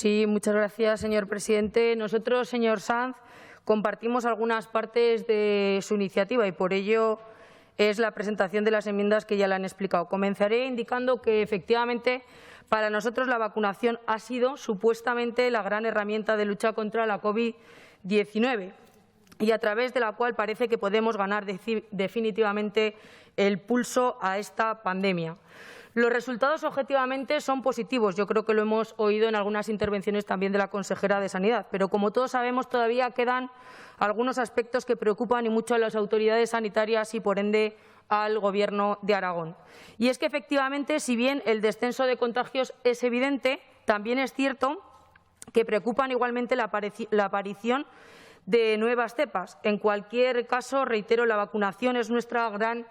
Sí, muchas gracias, señor presidente. Nosotros, señor Sanz, compartimos algunas partes de su iniciativa y por ello es la presentación de las enmiendas que ya le han explicado. Comenzaré indicando que, efectivamente, para nosotros la vacunación ha sido supuestamente la gran herramienta de lucha contra la COVID-19 y a través de la cual parece que podemos ganar definitivamente el pulso a esta pandemia. Los resultados objetivamente son positivos. Yo creo que lo hemos oído en algunas intervenciones también de la consejera de Sanidad. Pero, como todos sabemos, todavía quedan algunos aspectos que preocupan y mucho a las autoridades sanitarias y, por ende, al Gobierno de Aragón. Y es que, efectivamente, si bien el descenso de contagios es evidente, también es cierto que preocupan igualmente la aparición de nuevas cepas. En cualquier caso, reitero, la vacunación es nuestra gran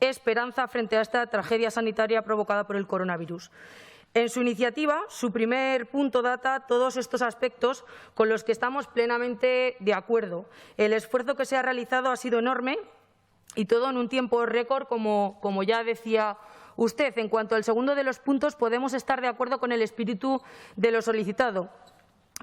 esperanza frente a esta tragedia sanitaria provocada por el coronavirus. En su iniciativa, su primer punto data todos estos aspectos con los que estamos plenamente de acuerdo. El esfuerzo que se ha realizado ha sido enorme y todo en un tiempo récord, como ya decía usted. En cuanto al segundo de los puntos, podemos estar de acuerdo con el espíritu de lo solicitado.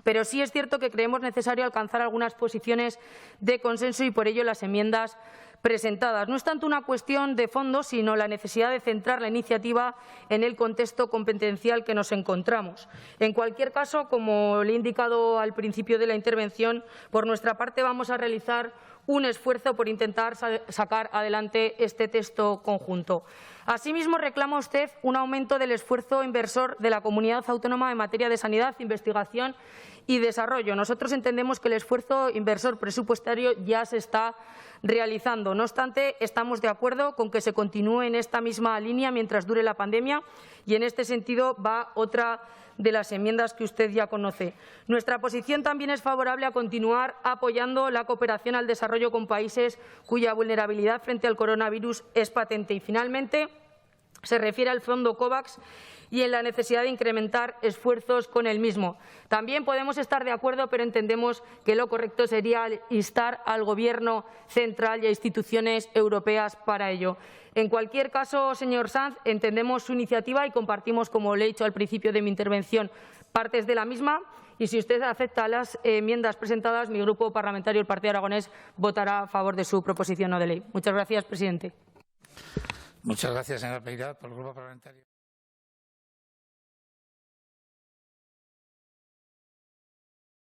Pero sí es cierto que creemos necesario alcanzar algunas posiciones de consenso y por ello las enmiendas presentadas. No es tanto una cuestión de fondo, sino la necesidad de centrar la iniciativa en el contexto competencial que nos encontramos. En cualquier caso, como le he indicado al principio de la intervención, por nuestra parte vamos a realizar un esfuerzo por intentar sacar adelante este texto conjunto. Asimismo, reclama usted un aumento del esfuerzo inversor de la comunidad autónoma en materia de sanidad, investigación y desarrollo. Nosotros entendemos que el esfuerzo inversor presupuestario ya se está realizando. No obstante, estamos de acuerdo con que se continúe en esta misma línea mientras dure la pandemia y en este sentido va otra de las enmiendas que usted ya conoce. Nuestra posición también es favorable a continuar apoyando la cooperación al desarrollo con países cuya vulnerabilidad frente al coronavirus es patente. Y, finalmente, se refiere al Fondo COVAX y en la necesidad de incrementar esfuerzos con el mismo. También podemos estar de acuerdo, pero entendemos que lo correcto sería instar al Gobierno central y a instituciones europeas para ello. En cualquier caso, señor Sanz, entendemos su iniciativa y compartimos, como le he dicho al principio de mi intervención, partes de la misma. Y si usted acepta las enmiendas presentadas, mi grupo parlamentario, el Partido Aragonés, votará a favor de su proposición no de ley. Muchas gracias, presidente. Muchas gracias, señora Peirad, por el Grupo Parlamentario.